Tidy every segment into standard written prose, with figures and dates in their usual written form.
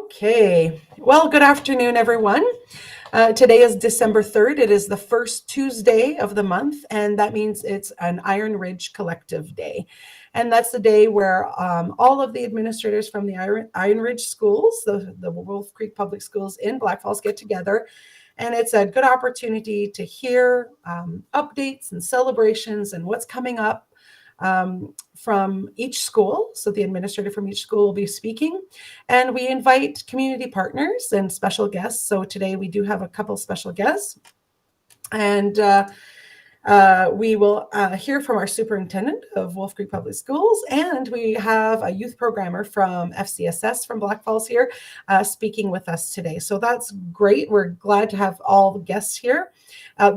Okay, well, good afternoon, everyone. Today is December 3rd. It is the first Tuesday of the month, and that means it's an Iron Ridge Collective Day. And that's the day where all of the administrators from the Iron Ridge schools, the Wolf Creek Public Schools in Blackfalds, get together. And it's a good opportunity to hear updates and celebrations and what's coming up from each school. So the administrator from each school will be speaking, and we invite community partners and special guests. So today we do have a couple special guests, and we will hear from our superintendent of Wolf Creek Public Schools, and we have a youth programmer from FCSS from Blackfalds here speaking with us today. So that's great. We're glad to have all the guests here.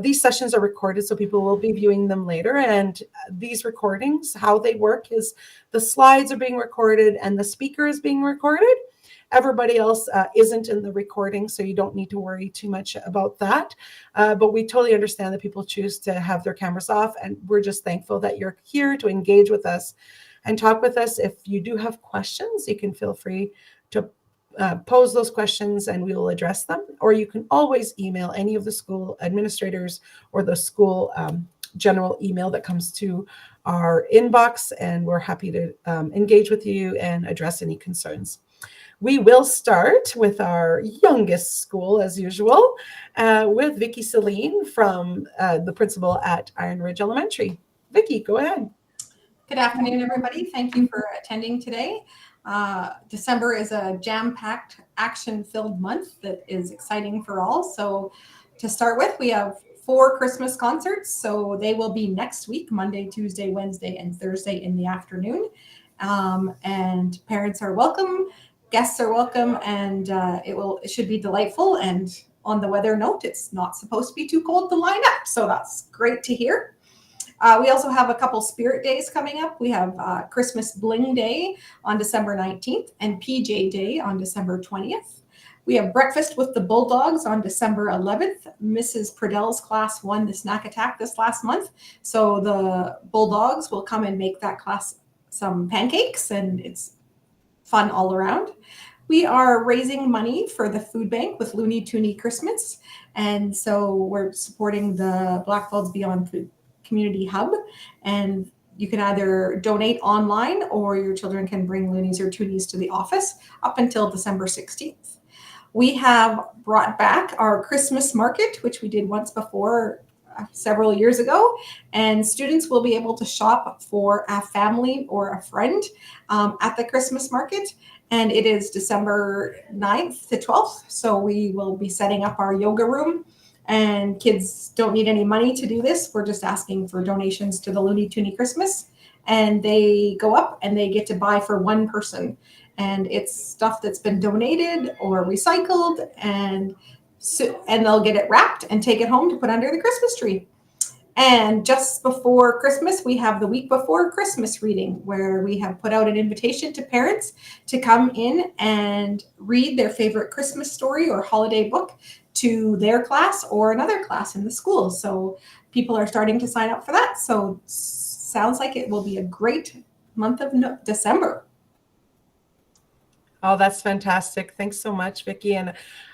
These sessions are recorded, so people will be viewing them later. And these recordings, how they work is the slides are being recorded and the speaker is being recorded. Everybody else isn't in the recording, so you don't need to worry too much about that. But we totally understand that people choose to have their cameras off, and we're just thankful that you're here to engage with us and talk with us. If you do have questions, you can feel free to pose those questions and we will address them. Or you can always email any of the school administrators or the school general email that comes to our inbox, and we're happy to engage with you and address any concerns. We will start with our youngest school, as usual, with Vicki Celine from the principal at Iron Ridge Elementary. Vicki, go ahead. Good afternoon, everybody. Thank you for attending today. December is a jam-packed, action-filled month that is exciting for all. So to start with, we have 4 Christmas concerts. So they will be next week, Monday, Tuesday, Wednesday, and Thursday in the afternoon. And parents are welcome. Guests are welcome, and it should be delightful. And on the weather note, it's not supposed to be too cold to line up, so that's great to hear. We also have a couple spirit days coming up. We have Christmas Bling Day on December 19th and PJ Day on December 20th. We have Breakfast with the Bulldogs on December 11th. Mrs. Pradell's class won the snack attack this last month, so the Bulldogs will come and make that class some pancakes, and it's fun all around. We are raising money for the food bank with Looney Toony Christmas. And so we're supporting the Blackfalds Beyond Food Community Hub. And you can either donate online or your children can bring Loonies or Toonies to the office up until December 16th. We have brought back our Christmas market, which we did once before several years ago, and students will be able to shop for a family or a friend at the Christmas market, and it is December 9th to 12th, so we will be setting up our yoga room, and kids don't need any money to do this. We're just asking for donations to the Looney Toony Christmas, and they go up and they get to buy for one person, and it's stuff that's been donated or recycled, and they'll get it wrapped and take it home to put under the Christmas tree. And just before Christmas, we have the week before Christmas reading, where we have put out an invitation to parents to come in and read their favorite Christmas story or holiday book to their class or another class in the school. So people are starting to sign up for that. So sounds like it will be a great month of December. Oh, that's fantastic. Thanks so much, Vicki. And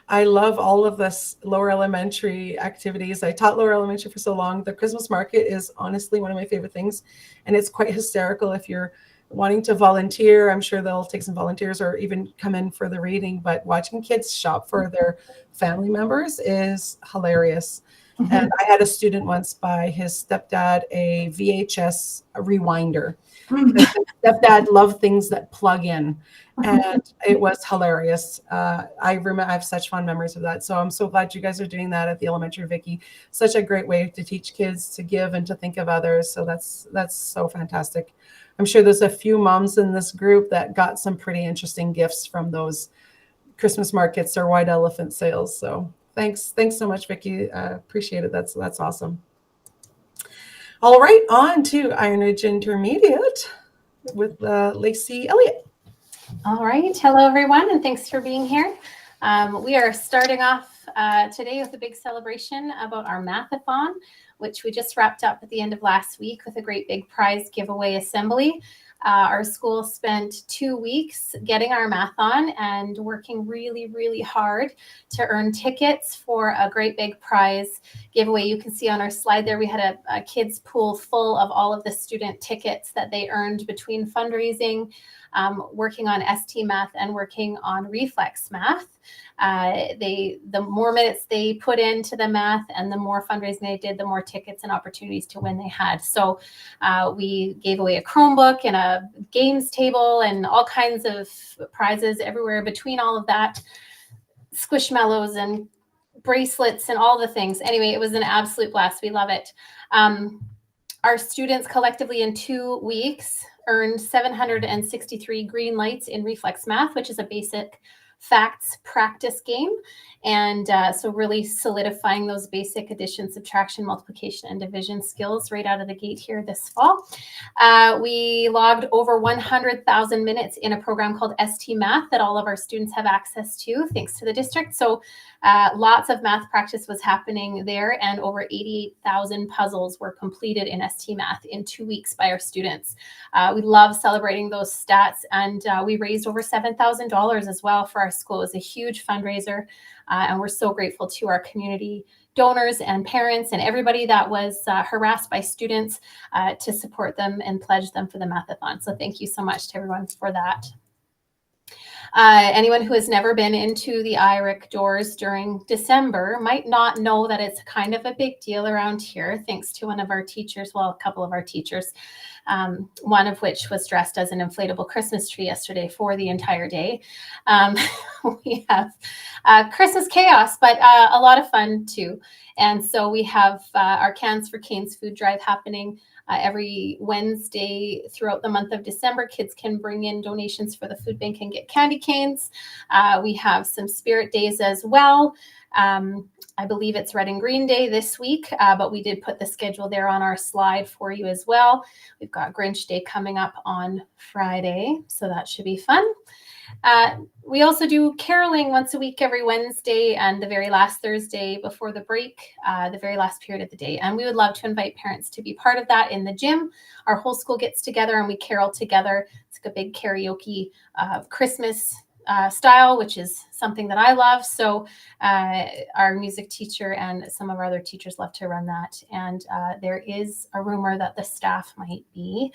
I love all of this lower elementary activities. I taught lower elementary for so long. The Christmas market is honestly one of my favorite things. And it's quite hysterical if you're wanting to volunteer. I'm sure they'll take some volunteers or even come in for the reading. But watching kids shop for their family members is hilarious. Mm-hmm. And I had a student once buy his stepdad a VHS rewinder. Mm-hmm. His stepdad loved things that plug in. And it was hilarious. I remember I have such fond memories of that. So I'm so glad you guys are doing that at the elementary, Vicki. Such a great way to teach kids to give and to think of others. So that's so fantastic. I'm sure there's a few moms in this group that got some pretty interesting gifts from those Christmas markets or white elephant sales. So thanks so much, Vicki. Appreciate it. That's awesome. All right, on to Iron Ridge Intermediate with Lacey Elliott. All right. Hello, everyone, and thanks for being here. We are starting off today with a big celebration about our mathathon, which we just wrapped up at the end of last week with a great big prize giveaway assembly. Our school spent 2 weeks getting our math on and working really, really hard to earn tickets for a great big prize giveaway. You can see on our slide there, we had a kids pool full of all of the student tickets that they earned between fundraising, working on ST math and working on reflex math. The more minutes they put into the math and the more fundraising they did, the more tickets and opportunities to win they had. So we gave away a Chromebook and a games table and all kinds of prizes everywhere between all of that, Squishmallows and bracelets and all the things. Anyway, it was an absolute blast. We love it. Our students collectively in 2 weeks earned 763 green lights in reflex math, which is a basic facts practice game. And so really solidifying those basic addition, subtraction, multiplication, and division skills right out of the gate here this fall. We logged over 100,000 minutes in a program called ST Math that all of our students have access to, thanks to the district. So lots of math practice was happening there, and over 88,000 puzzles were completed in ST Math in 2 weeks by our students. We love celebrating those stats, and we raised over $7,000 as well for our school. It was a huge fundraiser, and we're so grateful to our community donors and parents and everybody that was harassed by students to support them and pledge them for the mathathon. So thank you so much to everyone for that. Anyone who has never been into the Ruyck doors during December might not know that it's kind of a big deal around here, thanks to one of our teachers, well, a couple of our teachers, one of which was dressed as an inflatable Christmas tree yesterday for the entire day. We have Christmas chaos, but a lot of fun too. And so we have our Cans for Canes food drive happening every Wednesday throughout the month of December. Kids can bring in donations for the food bank and get candy canes. We have some spirit days as well. I believe it's Red and Green Day this week, but we did put the schedule there on our slide for you as well. We've got Grinch Day coming up on Friday, so that should be fun. We also do caroling once a week, every Wednesday and the very last Thursday before the break, the very last period of the day. And we would love to invite parents to be part of that in the gym. Our whole school gets together and we carol together. It's like a big karaoke Christmas style, which is something that I love. So our music teacher and some of our other teachers love to run that. And there is a rumor that the staff might be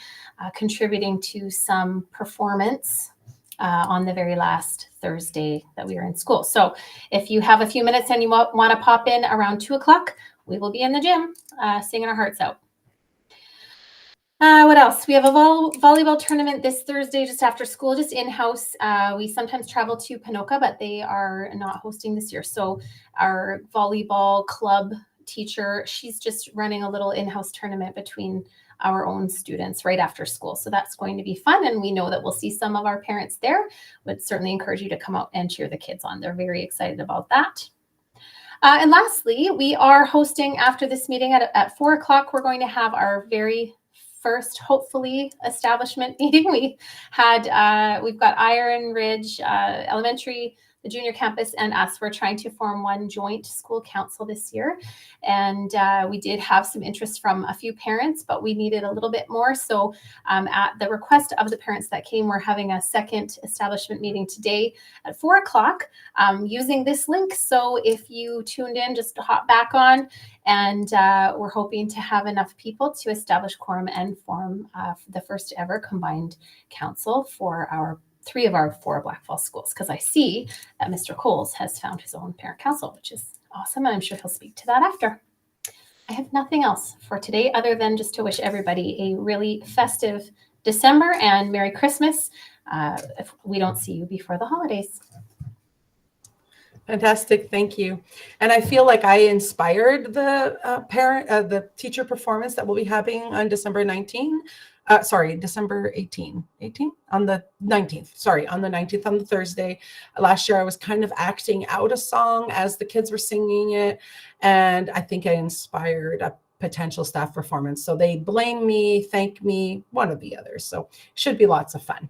contributing to some performance on the very last Thursday that we were in school. So if you have a few minutes and you want to pop in around 2 o'clock, we will be in the gym singing our hearts out. What else? We have a volleyball tournament this Thursday just after school, just in-house. We sometimes travel to Ponoka, but they are not hosting this year. So our volleyball club teacher, she's just running a little in-house tournament between our own students right after school. So that's going to be fun. And we know that we'll see some of our parents there. Would certainly encourage you to come out and cheer the kids on. They're very excited about that. And lastly, we are hosting after this meeting at 4 o'clock. We're going to have our very first, hopefully, establishment meeting. We've got Iron Ridge Elementary, the junior campus, and us. We're trying to form one joint school council this year. And we did have some interest from a few parents, but we needed a little bit more. So at the request of the parents that came, we're having a second establishment meeting today at 4 o'clock using this link. So if you tuned in, just hop back on. And we're hoping to have enough people to establish quorum and form the first ever combined council for our 3 of our 4 Blackfalds schools, because I see that Mr. Coles has found his own parent council, which is awesome. And I'm sure he'll speak to that after. I have nothing else for today other than just to wish everybody a really festive December and Merry Christmas if we don't see you before the holidays. Fantastic, thank you. And I feel like I inspired the teacher performance that we'll be having on December 18, on the 19th, on the Thursday. Last year, I was kind of acting out a song as the kids were singing it, and I think I inspired a potential staff performance. So they blame me, thank me, one of the others. So should be lots of fun.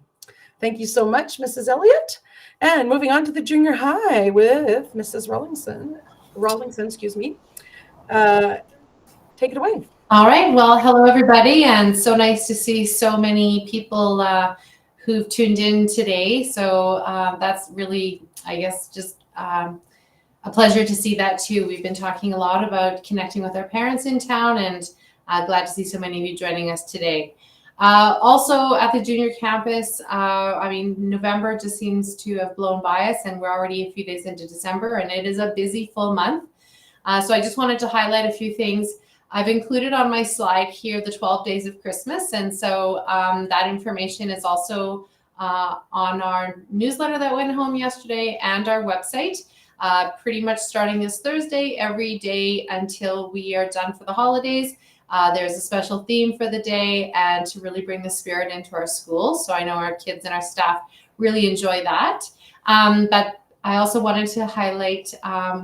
Thank you so much, Mrs. Elliott. And moving on to the junior high with Mrs. Rawlingson, excuse me. take it away. All right. Well, hello, everybody. And so nice to see so many people who've tuned in today. So that's really, I guess, just a pleasure to see that too. We've been talking a lot about connecting with our parents in town, and glad to see so many of you joining us today. Also at the junior campus, I mean, November just seems to have blown by us, and we're already a few days into December, and it is a busy full month. So I just wanted to highlight a few things. I've included on my slide here the 12 days of Christmas, and so that information is also on our newsletter that went home yesterday and our website. Pretty much starting this Thursday, every day until we are done for the holidays. There's a special theme for the day and to really bring the spirit into our schools. So I know our kids and our staff really enjoy that. But I also wanted to highlight,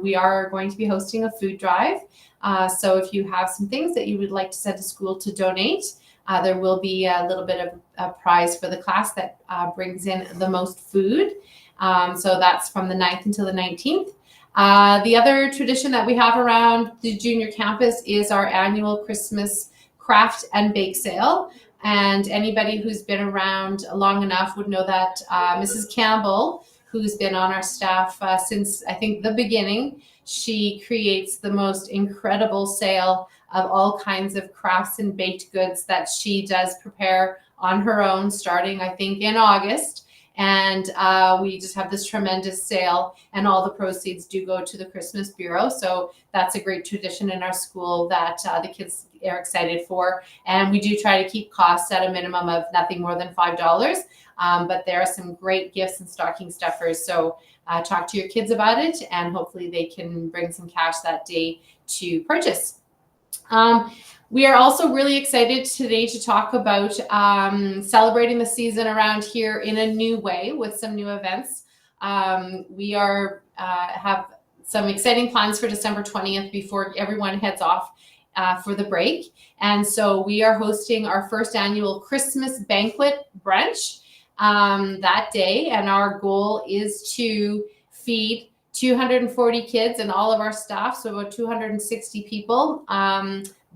we are going to be hosting a food drive. So if you have some things that you would like to send to school to donate, there will be a little bit of a prize for the class that brings in the most food. So that's from the 9th until the 19th. The other tradition that we have around the junior campus is our annual Christmas craft and bake sale. And anybody who's been around long enough would know that Mrs. Campbell, who's been on our staff since I think the beginning, she creates the most incredible sale of all kinds of crafts and baked goods that she does prepare on her own, starting I think in August. And we just have this tremendous sale, and all the proceeds do go to the Christmas Bureau. So that's a great tradition in our school that the kids are excited for. And we do try to keep costs at a minimum of nothing more than $5. But there are some great gifts and stocking stuffers. So talk to your kids about it, and hopefully they can bring some cash that day to purchase. We are also really excited today to talk about celebrating the season around here in a new way with some new events. We have some exciting plans for December 20th before everyone heads off for the break. And so we are hosting our first annual Christmas banquet brunch that day. And our goal is to feed 240 kids and all of our staff, so about 260 people,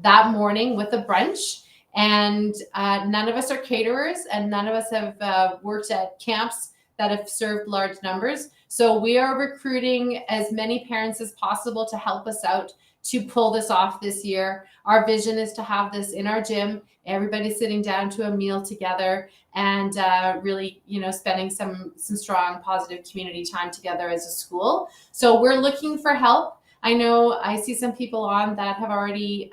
that morning with a brunch. And none of us are caterers, and none of us have worked at camps that have served large numbers. So we are recruiting as many parents as possible to help us out to pull this off this year. Our vision is to have this in our gym, everybody sitting down to a meal together, and really, spending some strong positive community time together as a school. So we're looking for help. I know I see some people on that have already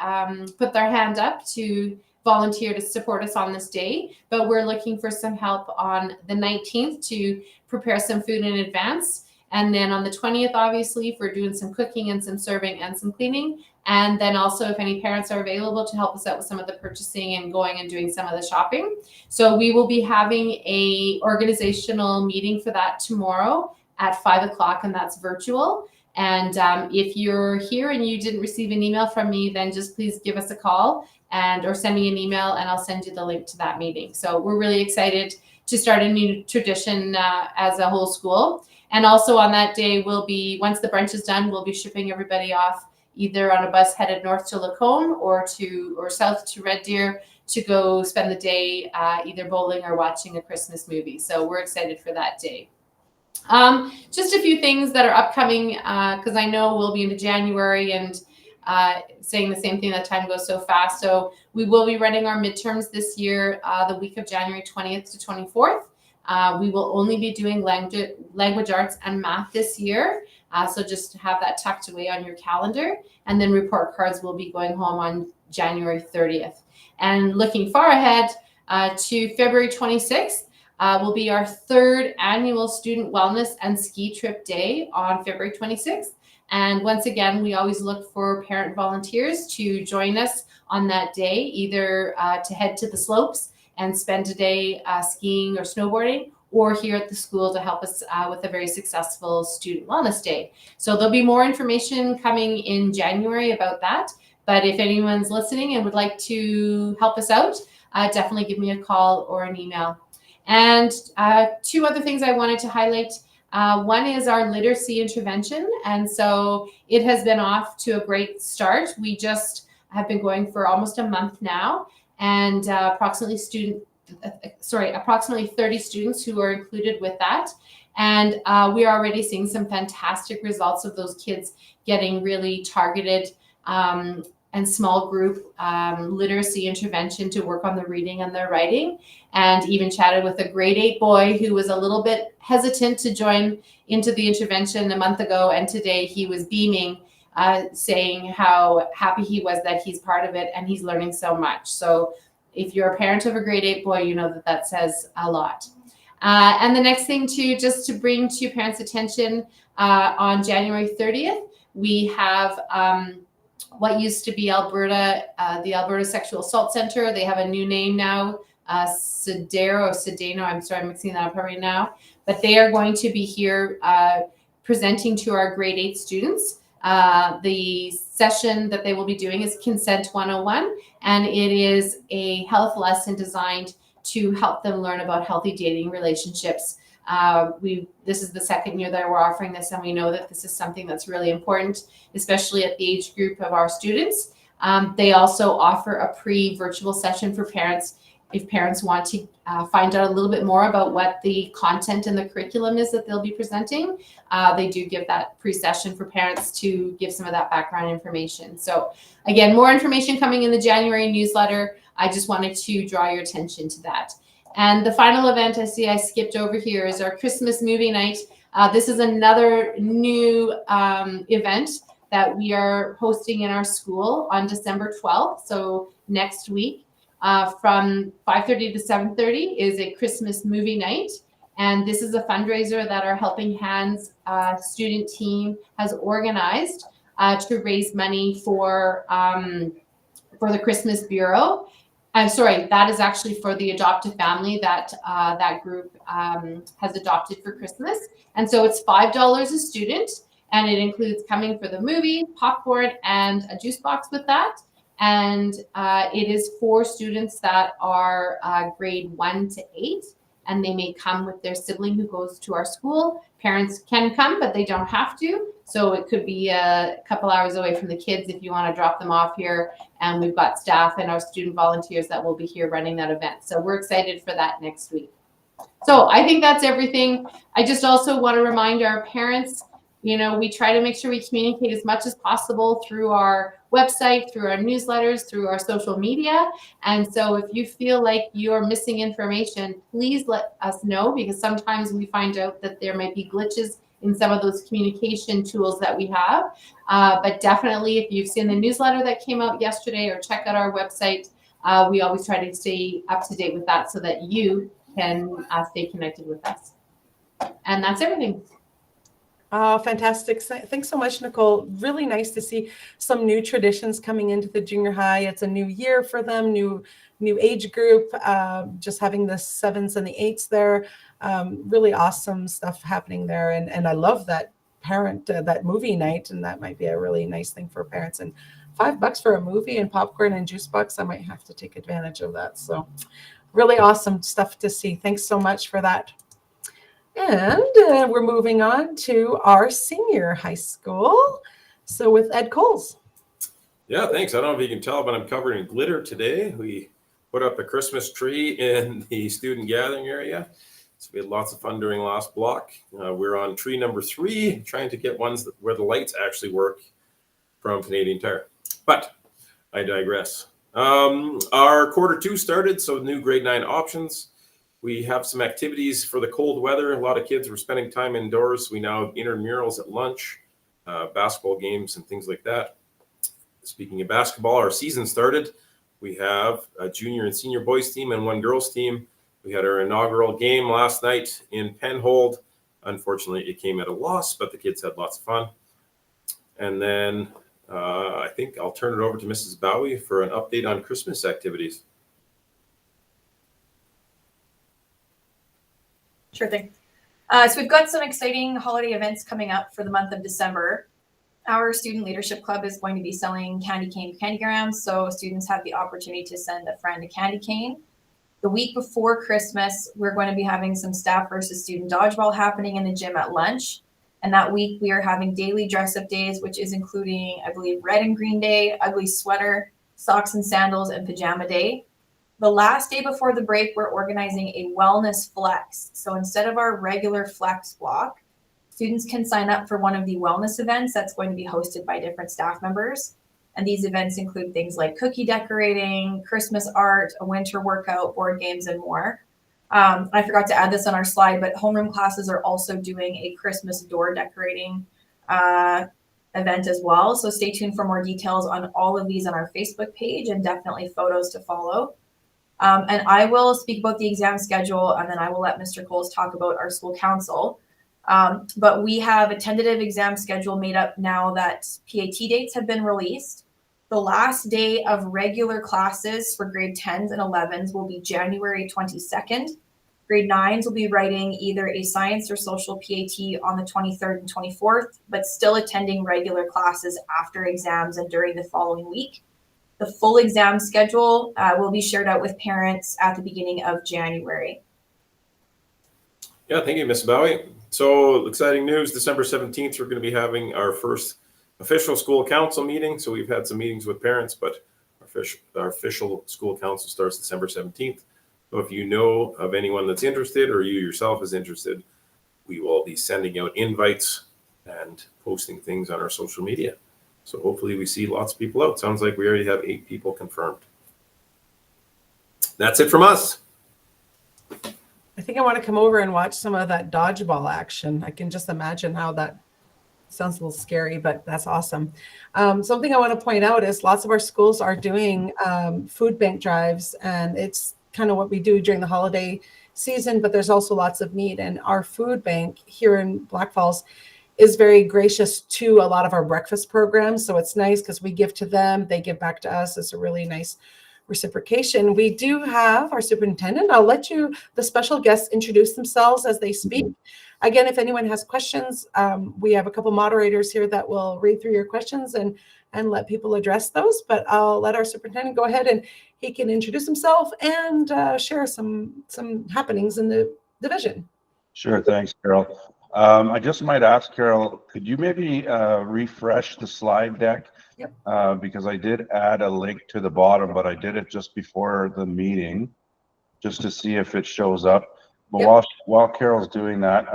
put their hand up to volunteer to support us on this day, but we're looking for some help on the 19th to prepare some food in advance. And then on the 20th, obviously, for doing some cooking and some serving and some cleaning. And then also if any parents are available to help us out with some of the purchasing and going and doing some of the shopping. So we will be having a organizational meeting for that tomorrow at 5 o'clock, and that's virtual. And if you're here and you didn't receive an email from me, then just please give us a call or send me an email, and I'll send you the link to that meeting. So we're really excited to start a new tradition as a whole school. And also on that day, once the brunch is done, we'll be shipping everybody off either on a bus headed north to Lacombe or south to Red Deer to go spend the day either bowling or watching a Christmas movie. So we're excited for that day. Just a few things that are upcoming, because I know we'll be into January and saying the same thing, that time goes so fast. So we will be running our midterms this year, the week of January 20th to 24th. We will only be doing language arts and math this year. So just have that tucked away on your calendar. And then report cards will be going home on January 30th. And looking far ahead to February 26th, will be our third annual Student Wellness and Ski Trip Day on February 26th. And once again, we always look for parent volunteers to join us on that day, either to head to the slopes and spend a day skiing or snowboarding, or here at the school to help us with a very successful Student Wellness Day. So there'll be more information coming in January about that. But if anyone's listening and would like to help us out, definitely give me a call or an email. And two other things I wanted to highlight. One is our literacy intervention. And so it has been off to a great start. We just have been going for almost a month now, and approximately 30 students who are included with that. And we are already seeing some fantastic results of those kids getting really targeted and small group literacy intervention to work on the reading and their writing. And even chatted with a grade 8 boy who was a little bit hesitant to join into the intervention a month ago. And today he was beaming, saying how happy he was that he's part of it and he's learning so much. So if you're a parent of a grade 8 boy, you know that that says a lot. And the next thing just to bring to parents' attention, on January 30th, we have what used to be the Alberta Sexual Assault Center. They have a new name now, Sedano, I'm sorry, I'm mixing that up right now. But they are going to be here presenting to our grade 8 students. The session that they will be doing is Consent 101, and it is a health lesson designed to help them learn about healthy dating relationships. This is the second year that we're offering this, and we know that this is something that's really important, especially at the age group of our students. They also offer a pre-virtual session for parents if parents want to find out a little bit more about what the content and the curriculum is that they'll be presenting. They do give that pre-session for parents to give some of that background information. So again, more information coming in the January newsletter. I just wanted to draw your attention to that. And the final event I see I skipped over here is our Christmas movie night. This is another new event that we are hosting in our school on December 12th, so next week. From 5:30 to 7:30 is a Christmas movie night. And this is a fundraiser that our Helping Hands student team has organized to raise money for the Christmas Bureau. I'm sorry, that is actually for the adoptive family that that group has adopted for Christmas. And so it's $5 a student, and it includes coming for the movie, popcorn, and a juice box with that. And it is for students that are grade 1 to 8, and they may come with their sibling who goes to our school. Parents can come, but they don't have to. So it could be a couple hours away from the kids if you want to drop them off here. And we've got staff and our student volunteers that will be here running that event. So we're excited for that next week. So I think that's everything. I just also want to remind our parents, you know, we try to make sure we communicate as much as possible through our website, through our newsletters, through our social media. And so if you feel like you're missing information, please let us know, because sometimes we find out that there might be glitches in some of those communication tools that we have. But definitely, if you've seen the newsletter that came out yesterday or check out our website, we always try to stay up to date with that so that you can stay connected with us. And that's everything. Oh, fantastic. Thanks so much, Nicole. Really nice to see some new traditions coming into the junior high. It's a new year for them, new age group, just having the 7s and the 8s there. Really awesome stuff happening there. And I love that that movie night, and that might be a really nice thing for parents. And $5 for a movie and popcorn and juice box, I might have to take advantage of that. So really awesome stuff to see. Thanks so much for that. And we're moving on to our senior high school. So with Ed Coles. Yeah, thanks. I don't know if you can tell, but I'm covered in glitter today. We put up a Christmas tree in the student gathering area. So we had lots of fun during last block. We're on tree number 3, trying to get ones where the lights actually work from Canadian Tire. But I digress. Our quarter 2 started, so new grade 9 options. We have some activities for the cold weather. A lot of kids were spending time indoors. We now have intramurals at lunch, basketball games and things like that. Speaking of basketball, our season started. We have a junior and senior boys team and 1 girls team. We had our inaugural game last night in Penhold. Unfortunately, it came at a loss, but the kids had lots of fun. And then I think I'll turn it over to Mrs. Bowie for an update on Christmas activities. Sure thing. So we've got some exciting holiday events coming up for the month of December. Our student leadership club is going to be selling candy cane candygrams, so students have the opportunity to send a friend a candy cane. The week before Christmas, we're going to be having some staff versus student dodgeball happening in the gym at lunch. And that week we are having daily dress up days, which is including, I believe, red and green day, ugly sweater, socks and sandals, and pajama day. The last day before the break, we're organizing a wellness flex. So instead of our regular flex block, students can sign up for one of the wellness events that's going to be hosted by different staff members. And these events include things like cookie decorating, Christmas art, a winter workout, board games, and more. I forgot to add this on our slide, but homeroom classes are also doing a Christmas door decorating event as well. So stay tuned for more details on all of these on our Facebook page, and definitely photos to follow. And I will speak about the exam schedule, and then I will let Mr. Coles talk about our school council. But we have a tentative exam schedule made up now that PAT dates have been released. The last day of regular classes for grade 10s and 11s will be January 22nd. Grade 9s will be writing either a science or social PAT on the 23rd and 24th, but still attending regular classes after exams and during the following week. The full exam schedule will be shared out with parents at the beginning of January. Yeah, thank you, Ms. Bowie. So exciting news, December 17th, we're going to be having our first official school council meeting. So we've had some meetings with parents, but our official school council starts December 17th. So if you know of anyone that's interested, or you yourself is interested, we will be sending out invites and posting things on our social media. So hopefully we see lots of people out. Sounds like we already have 8 people confirmed. That's it from us. I think I want to come over and watch some of that dodgeball action. I can just imagine how that sounds a little scary, but that's awesome. Something I want to point out is lots of our schools are doing food bank drives, and it's kind of what we do during the holiday season, but there's also lots of need. And our food bank here in Blackfalds is very gracious to a lot of our breakfast programs. So it's nice because we give to them, they give back to us. It's a really nice reciprocation. We do have our superintendent. I'll let the special guests introduce themselves as they speak. Again, if anyone has questions, we have a couple moderators here that will read through your questions and let people address those. But I'll let our superintendent go ahead, and he can introduce himself and share some happenings in the division. Sure, thanks, Carol. I just might ask, Carol, could you maybe refresh the slide deck? Yep. Because I did add a link to the bottom, but I did it just before the meeting, just to see if it shows up. But Yep. while Carol's doing that,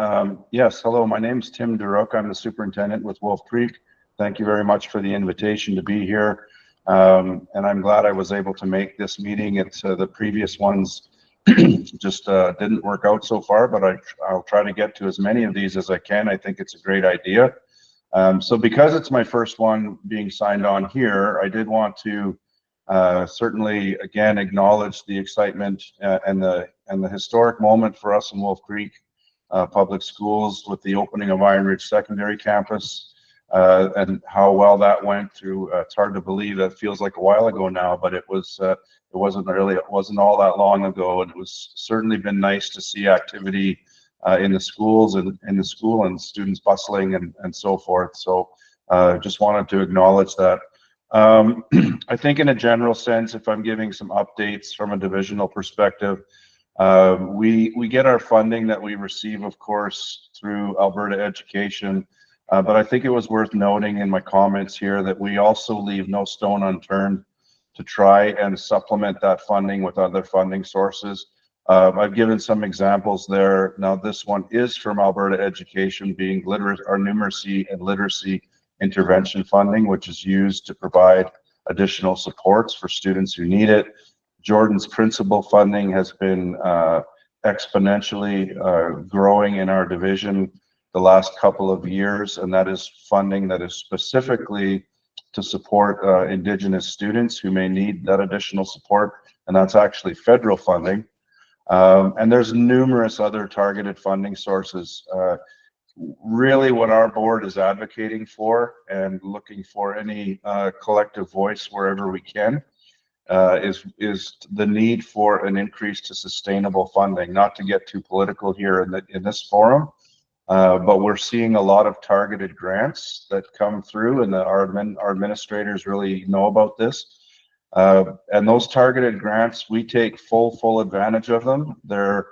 yes, hello, my name's Tim Ruyck. I'm the superintendent with Wolf Creek. Thank you very much for the invitation to be here. And I'm glad I was able to make this meeting. It's the previous ones just didn't work out so far, but I'll try to get to as many of these as I can. I think it's a great idea. So because it's my first one being signed on here, I did want to certainly again acknowledge the excitement and the historic moment for us in Wolf Creek Public Schools with the opening of Iron Ridge Secondary Campus and how well that went through. It's hard to believe, that feels like a while ago now, but it wasn't all that long ago, and it was certainly been nice to see activity in the schools and in the school and students bustling and so forth. So just wanted to acknowledge that. I think in a general sense, if I'm giving some updates from a divisional perspective, we get our funding that we receive, of course, through Alberta Education. But I think it was worth noting in my comments here that we also leave no stone unturned to try and supplement that funding with other funding sources. I've given some examples there. Now this one is from Alberta Education, being our numeracy and literacy intervention funding, which is used to provide additional supports for students who need it. Jordan's principal funding has been exponentially growing in our division the last couple of years, and that is funding that is specifically to support Indigenous students who may need that additional support, and that's actually federal funding. And there's numerous other targeted funding sources. Really what our board is advocating for and looking for any collective voice wherever we can is the need for an increase to sustainable funding. Not to get too political here in this forum, but we're seeing a lot of targeted grants that come through, and our administrators really know about this. And those targeted grants, we take full advantage of them. They're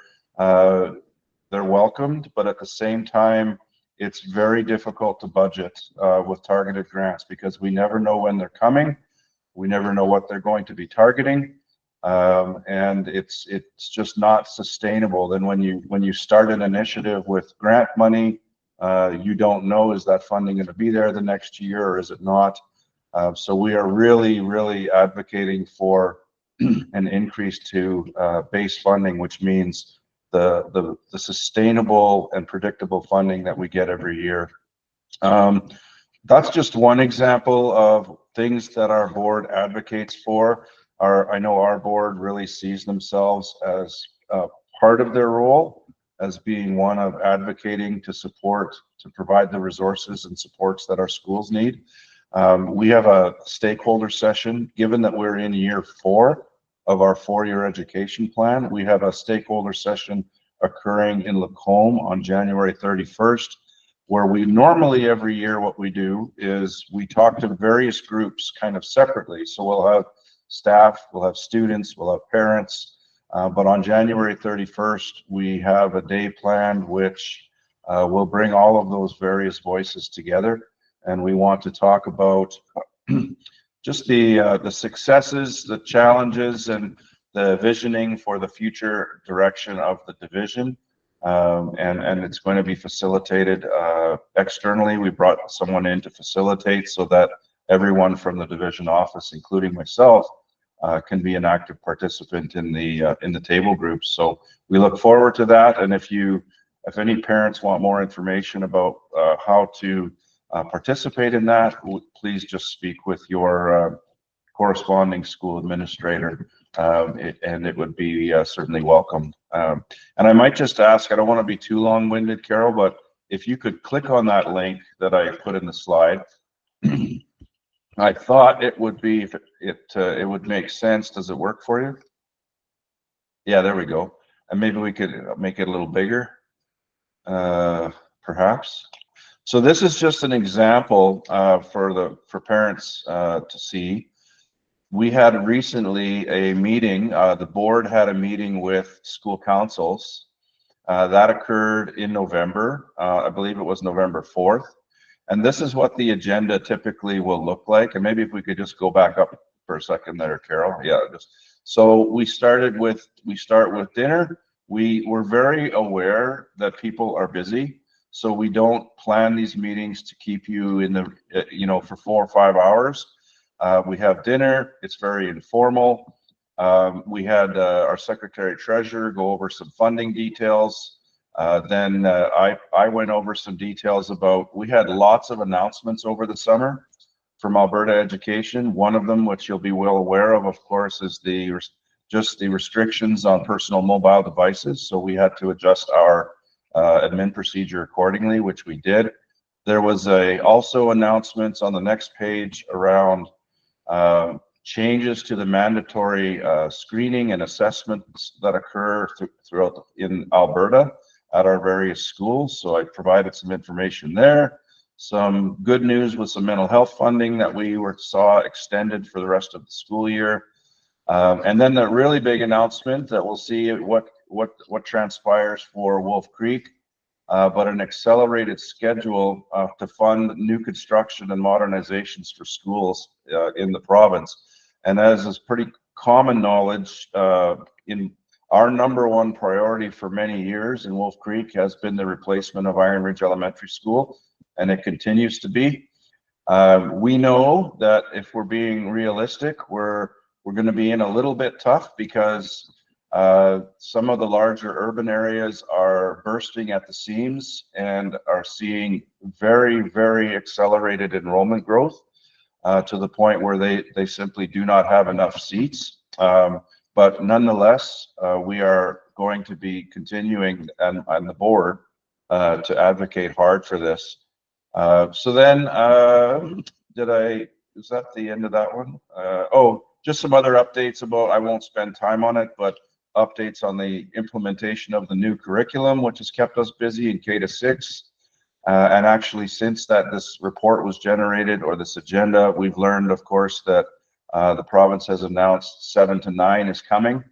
welcomed, but at the same time, it's very difficult to budget with targeted grants because we never know when they're coming. We never know what they're going to be targeting. And it's just not sustainable. Then when you start an initiative with grant money, you don't know, is that funding going to be there the next year or is it not? So we are really advocating for an increase to base funding, which means the sustainable and predictable funding that we get every year. That's just one example of things that our board advocates for. I know our board really sees themselves as part of their role as being one of advocating to support, to provide the resources and supports that our schools need. We have a stakeholder session, given that we're in year 4 of our 4-year education plan. We have a stakeholder session occurring in Lacombe on January 31st, where we normally every year what we do is we talk to various groups kind of separately. So we'll have staff, we'll have students, we'll have parents, but on January 31st, we have a day planned which will bring all of those various voices together. And we want to talk about just the successes, the challenges, and the visioning for the future direction of the division. And it's going to be facilitated externally. We brought someone in to facilitate so that everyone from the division office, including myself, can be an active participant in the table groups. So we look forward to that. And if any parents want more information about how to participate in that, please just speak with your corresponding school administrator, and it would be certainly welcomed. And I might just ask, I don't want to be too long-winded, Carol, but if you could click on that link that I put in the slide. I thought it would be, it would make sense. Does it work for you? Yeah, there we go. And maybe we could make it a little bigger, perhaps. So this is just an example for parents to see. We had recently a meeting, the board had a meeting with school councils. That occurred in November. I believe it was November 4th. And this is what the agenda typically will look like. And maybe if we could just go back up for a second there, Carol. Yeah, so we start with dinner. We're very aware that people are busy. So we don't plan these meetings to keep you in the, for 4 or 5 hours. We have dinner. It's very informal. We had our secretary treasurer go over some funding details. Then I went over some details about, we had lots of announcements over the summer from Alberta Education. One of them, which you'll be well aware of course, is just the restrictions on personal mobile devices. So we had to adjust our admin procedure accordingly, which we did. There was also announcements on the next page around changes to the mandatory screening and assessments that occur throughout in Alberta at our various schools. So I provided some information there. Some good news with some mental health funding that we saw extended for the rest of the school year. And then the really big announcement that we'll see what transpires for Wolf Creek, but an accelerated schedule to fund new construction and modernizations for schools in the province. And as is pretty common knowledge, in our #1 priority for many years in Wolf Creek has been the replacement of Iron Ridge Elementary School, and it continues to be. We know that if we're being realistic, we're going to be in a little bit tough because some of the larger urban areas are bursting at the seams and are seeing very accelerated enrollment growth to the point where they simply do not have enough seats. But nonetheless, we are going to be continuing on the board to advocate hard for this. So then, is that the end of that one? Just some other updates I won't spend time on it, but updates on the implementation of the new curriculum, which has kept us busy in K-6. And actually, since this report was generated, or this agenda, we've learned, of course, that the province has announced 7 to 9 is coming.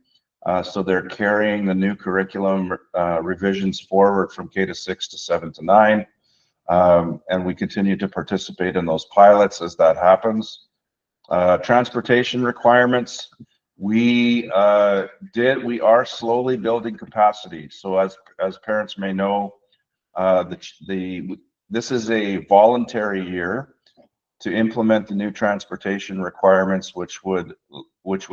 So they're carrying the new curriculum revisions forward from K-6 to 7 to 9. And we continue to participate in those pilots as that happens. Transportation requirements. We are slowly building capacity. So as parents may know, this is a voluntary year to implement the new transportation requirements, which would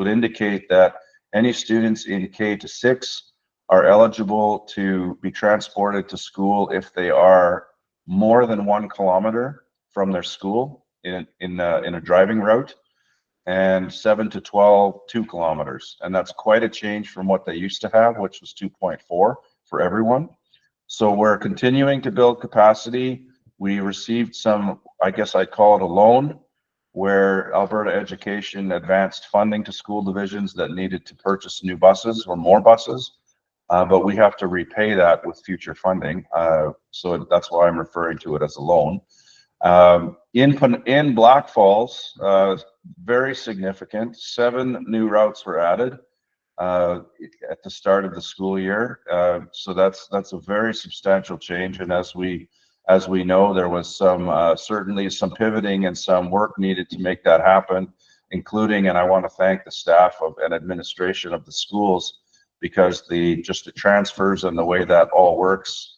indicate that any students in K to 6 are eligible to be transported to school if they are more than 1 kilometer from their school in a driving route, and 7 to 12, 2 kilometers. And that's quite a change from what they used to have, which was 2.4 for everyone. So we're continuing to build capacity. We received some, I guess I'd call it a loan, where Alberta Education advanced funding to school divisions that needed to purchase new buses or more buses. But we have to repay that with future funding. So that's why I'm referring to it as a loan. In Blackfalds, very significant, 7 new routes were added at the start of the school year. So that's a very substantial change. And as we know, there was certainly some pivoting and some work needed to make that happen, including, and I want to thank the staff and administration of the schools, because the transfers and the way that all works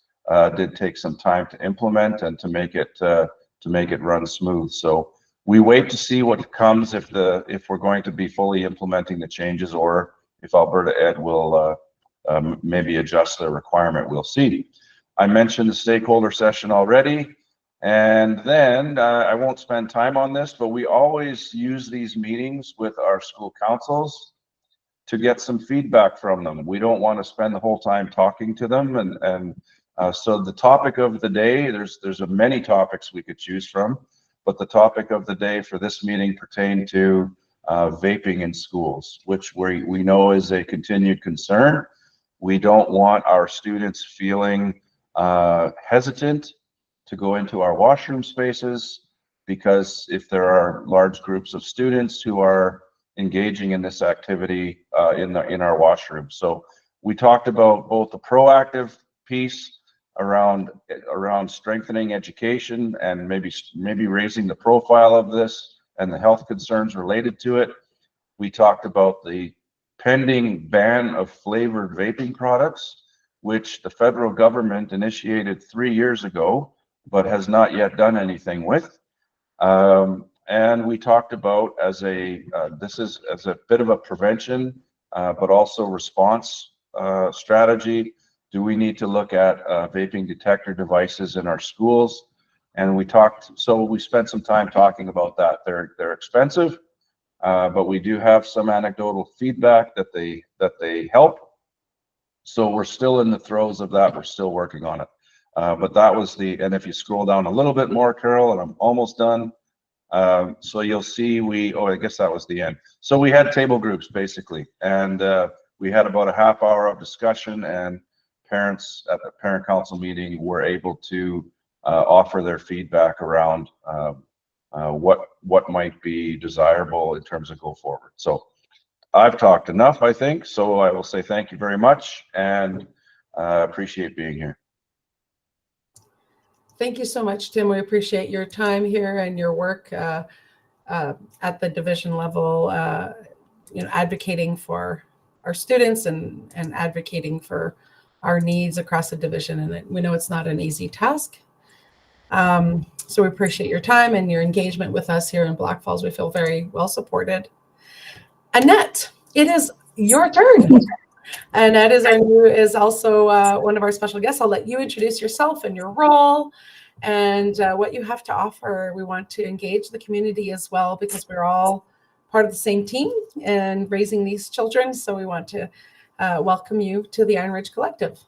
did take some time to implement and to make it run smooth. So we wait to see what comes if we're going to be fully implementing the changes, or if Alberta Ed will maybe adjust the requirement. We'll see. I mentioned the stakeholder session already, and then I won't spend time on this, but we always use these meetings with our school councils to get some feedback from them. We don't want to spend the whole time talking to them, and so the topic of the day, there's many topics we could choose from, but the topic of the day for this meeting pertained to vaping in schools, which we know is a continued concern. We don't want our students feeling hesitant to go into our washroom spaces, because if there are large groups of students who are engaging in this activity in our washroom. So we talked about both the proactive piece around strengthening education and maybe raising the profile of this and the health concerns related to it. We talked about the pending ban of flavored vaping products, which the federal government initiated 3 years ago, but has not yet done anything with. And we talked about this is as a bit of a prevention, but also response strategy. Do we need to look at vaping detector devices in our schools? And we spent some time talking about that. They're expensive, but we do have some anecdotal feedback that they help. So we're still in the throes of that. We're still working on it. But that was and if you scroll down a little bit more, Carol, and I'm almost done. So you'll see I guess that was the end. So we had table groups basically, and we had about a half hour of discussion, and parents at the parent council meeting were able to offer their feedback around what might be desirable in terms of go forward. So I've talked enough, I think. So I will say thank you very much, and appreciate being here. Thank you so much, Tim. We appreciate your time here and your work at the division level, advocating for our students and advocating for our needs across the division. And we know it's not an easy task. So we appreciate your time and your engagement with us here in Blackfalds. We feel very well supported. Annette, it is your turn. Annette is also one of our special guests. I'll let you introduce yourself and your role and what you have to offer. We want to engage the community as well, because we're all part of the same team and raising these children. So we want to welcome you to the Iron Ridge Collective.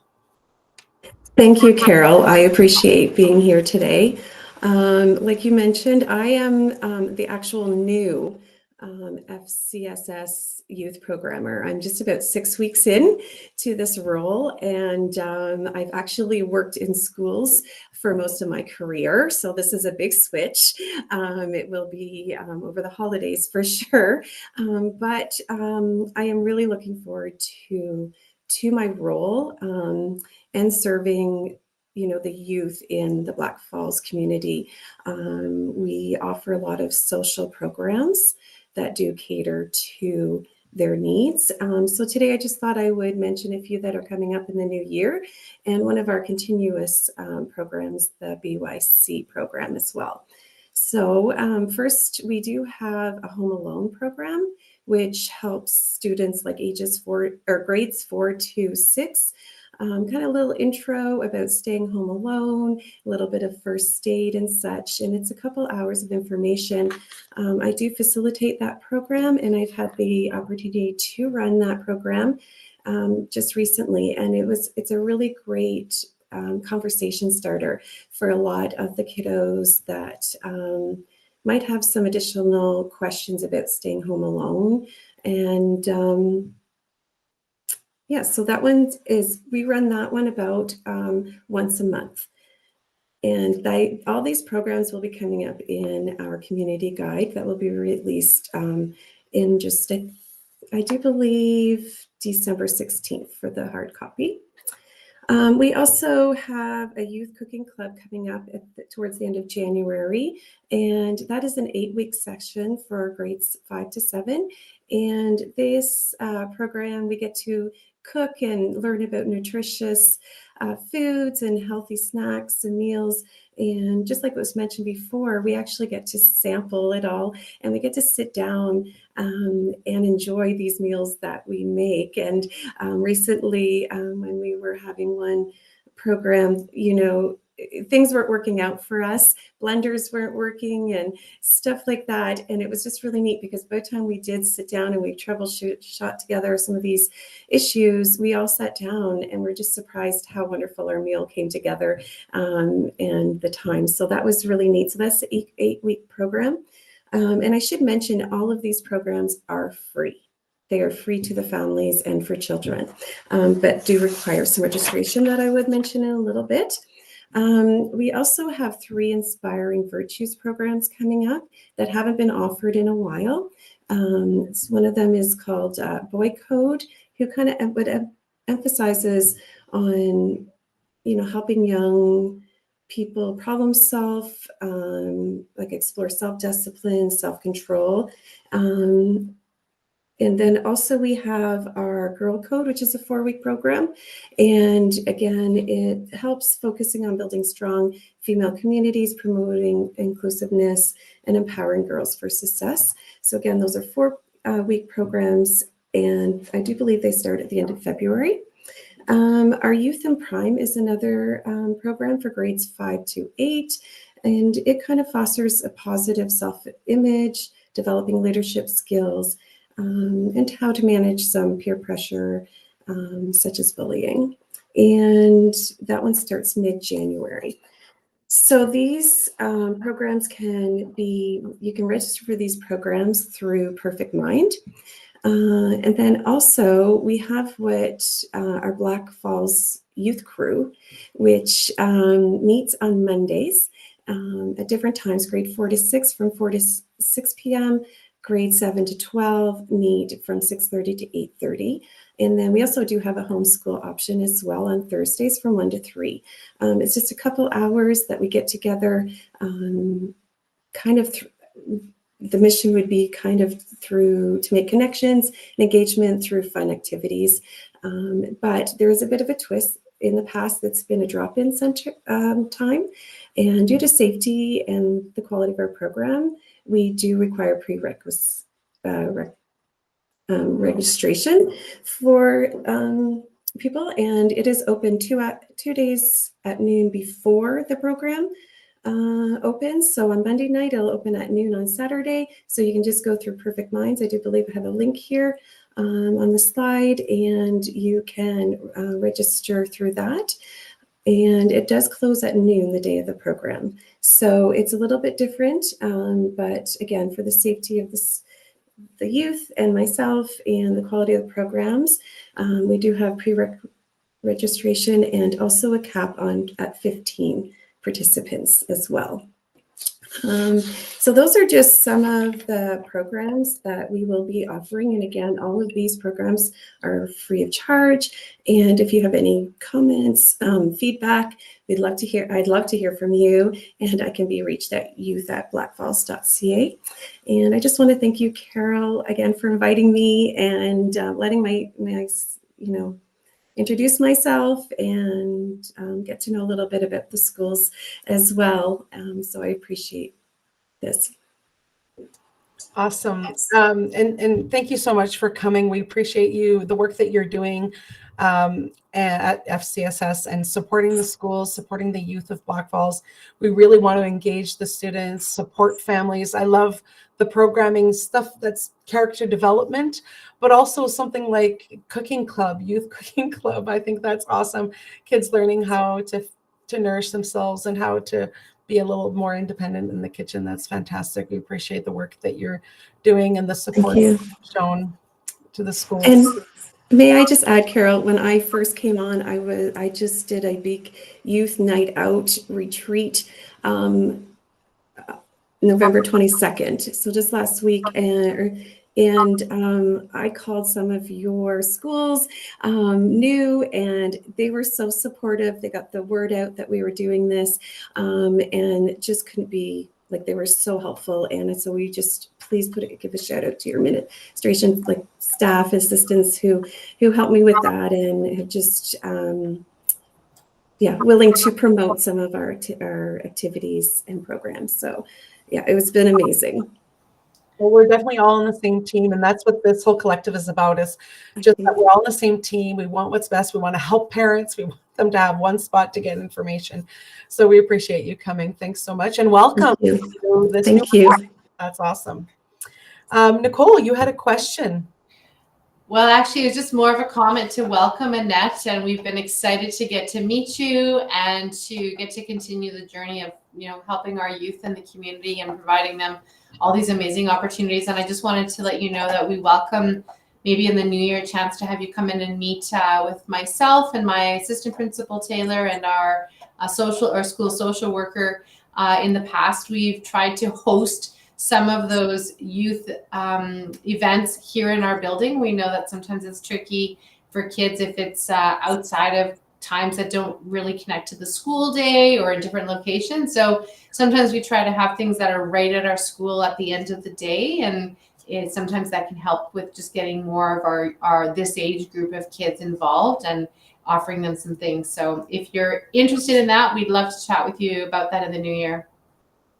Thank you, Carol. I appreciate being here today. Like you mentioned, I am the actual new FCSS youth programmer. I'm just about 6 weeks in to this role, and I've actually worked in schools for most of my career. So this is a big switch. It will be over the holidays for sure. But I am really looking forward to my role and serving the youth in the Blackfalds community. We offer a lot of social programs that do cater to their needs. So today I just thought I would mention a few that are coming up in the new year, and one of our continuous programs, the BYC program as well. So first, we do have a home alone program, which helps students like grades 4 to 6. Kind of a little intro about staying home alone, a little bit of first aid and such, and it's a couple hours of information. I do facilitate that program, and I've had the opportunity to run that program just recently, and it's a really great conversation starter for a lot of the kiddos that might have some additional questions about staying home alone. And yeah, so that we run that one about once a month. And all these programs will be coming up in our community guide that will be released in just, I do believe, December 16th for the hard copy. We also have a youth cooking club coming up towards the end of January, and that is an 8-week session for grades 5 to 7. And this program, we get to cook and learn about nutritious foods and healthy snacks and meals. And just like it was mentioned before, we actually get to sample it all, and we get to sit down and enjoy these meals that we make. And recently, when we were having one program, things weren't working out for us. Blenders weren't working and stuff like that. And it was just really neat because by the time we did sit down and we shot together some of these issues, we all sat down and we're just surprised how wonderful our meal came together and the time. So that was really neat. So that's the 8-week program. And I should mention all of these programs are free. They are free to the families and for children, but do require some registration that I would mention in a little bit. We also have 3 Inspiring Virtues programs coming up that haven't been offered in a while. One of them is called Boy Code, who kind of emphasizes on, helping young people problem solve, like explore self-discipline, self-control. And then also we have our Girl Code, which is a 4-week program. And again, it helps focusing on building strong female communities, promoting inclusiveness, and empowering girls for success. So again, those are 4-week programs, and I do believe they start at the end of February. Our Youth in Prime is another program for grades 5 to 8, and it kind of fosters a positive self-image, developing leadership skills, and how to manage some peer pressure, such as bullying. And that one starts mid-January. So these programs you can register for these programs through Perfect Mind. And then also we have what our Blackfalds youth crew, which meets on Mondays at different times, grade 4 to 6 from 4 to 6 p.m., grade 7 to 12 meet from 6:30 to 8:30. And then we also do have a homeschool option as well on Thursdays from 1 to 3. It's just a couple hours that we get together, the mission would be kind of to make connections and engagement through fun activities. But there is a bit of a twist. In the past, that's been a drop-in center time. And due to safety and the quality of our program, we do require prerequisite registration for people. And it is open 2 days at noon before the program opens. So on Monday night, it'll open at noon on Saturday. So you can just go through Perfect Minds. I do believe I have a link here on the slide, and you can register through that. And it does close at noon the day of the program. So it's a little bit different, but again, for the safety of the youth and myself and the quality of the programs, we do have pre-registration and also a cap at 15 participants as well. So those are just some of the programs that we will be offering. And again, all of these programs are free of charge. And if you have any comments, feedback, I'd love to hear from you. And I can be reached at youth@blackfalds.ca. And I just want to thank you, Carol, again for inviting me and letting my introduce myself and get to know a little bit about the schools as well. So I appreciate this. Awesome. And thank you so much for coming. We appreciate you, the work that you're doing at FCSS and supporting the schools, supporting the youth of Blackfalds. We really want to engage the students, support families. I love the programming stuff that's character development, but also something like cooking club, youth cooking club. I think that's awesome. Kids learning how to nourish themselves and how to be a little more independent in the kitchen. That's fantastic. We appreciate the work that you're doing and the support shown to the schools. And may I just add, Carol, when I first came on, I just did a big youth night out retreat November 22nd. So just last week, and I called some of your schools new, and they were so supportive. They got the word out that we were doing this, and just couldn't be like, they were so helpful. And so we just please give a shout out to your administration, like staff, assistants who helped me with that and have just willing to promote some of our activities and programs. So yeah, it's been amazing. Well, we're definitely all on the same team, and that's what this whole collective is about, is just that we're all on the same team. We want what's best. We want to help parents. We want them to have one spot to get information. So we appreciate you coming. Thanks so much, and welcome to this Thank you. That's awesome. Nicole, you had a question. Well, actually, it was just more of a comment to welcome Annette, and we've been excited to get to meet you and to get to continue the journey of, helping our youth in the community and providing them all these amazing opportunities. And I just wanted to let you know that we welcome, maybe in the new year, a chance to have you come in and meet with myself and my assistant principal Taylor and our school social worker. In the past, we've tried to host some of those youth events here in our building. We know that sometimes it's tricky for kids if it's outside of times that don't really connect to the school day or in different locations. So sometimes we try to have things that are right at our school at the end of the day. And sometimes that can help with just getting more of our this age group of kids involved and offering them some things. So if you're interested in that, we'd love to chat with you about that in the new year.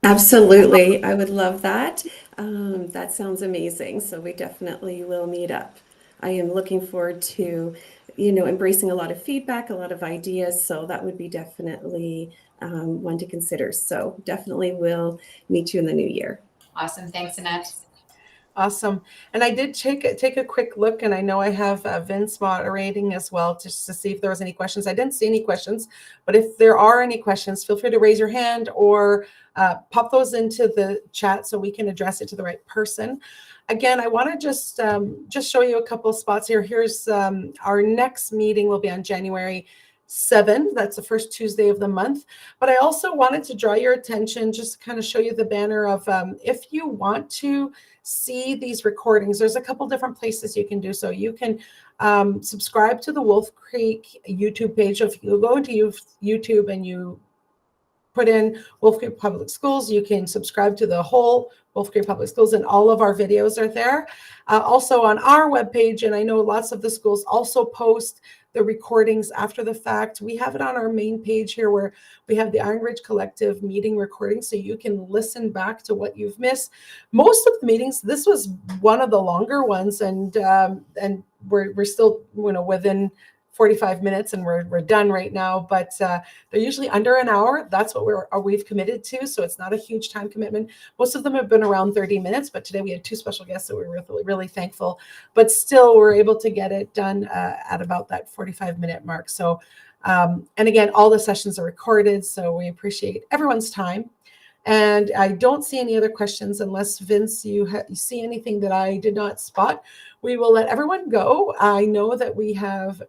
Absolutely. I would love that. That sounds amazing. So we definitely will meet up. I am looking forward to, embracing a lot of feedback, a lot of ideas. So that would be definitely one to consider. So definitely will meet you in the new year. Awesome. Thanks, Annette. Awesome. And I did take a quick look, and I know I have Vince moderating as well, just to see if there was any questions. I didn't see any questions, but if there are any questions, feel free to raise your hand or pop those into the chat so we can address it to the right person. Again, I want to just show you a couple of spots here. Here's our next meeting will be on January 7th. That's the first Tuesday of the month. But I also wanted to draw your attention, just kind of show you the banner of if you want to see these recordings, there's a couple different places you can do so. You can subscribe to the Wolf Creek YouTube page. So if you go into YouTube and you put in Wolf Creek Public Schools, you can subscribe to the whole Wolf Creek Public Schools, and all of our videos are there. Also on our webpage, and I know lots of the schools also post the recordings after the fact. We have it on our main page here where we have the Iron Ridge Collective meeting recording, so you can listen back to what you've missed. Most of the meetings, this was one of the longer ones, and we're still within 45 minutes and we're done right now, but they're usually under an hour. That's what we've committed to, so it's not a huge time commitment. Most of them have been around 30 minutes, but today we had 2 special guests, so we're really, really thankful. But still, we're able to get it done at about that 45-minute mark. So, and again, all the sessions are recorded, so we appreciate everyone's time. And I don't see any other questions unless, Vince, you see anything that I did not spot. We will let everyone go. I know that we have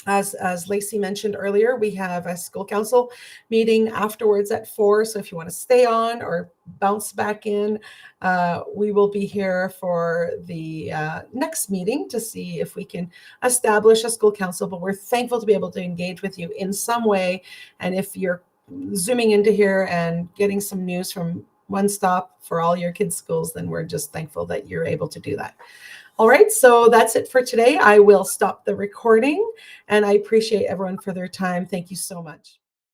As Lacey mentioned earlier, we have a school council meeting afterwards at 4. So if you want to stay on or bounce back in, we will be here for the next meeting to see if we can establish a school council. But we're thankful to be able to engage with you in some way. And if you're zooming into here and getting some news from one stop for all your kids' schools, then we're just thankful that you're able to do that. All right, so that's it for today. I will stop the recording, and I appreciate everyone for their time. Thank you so much.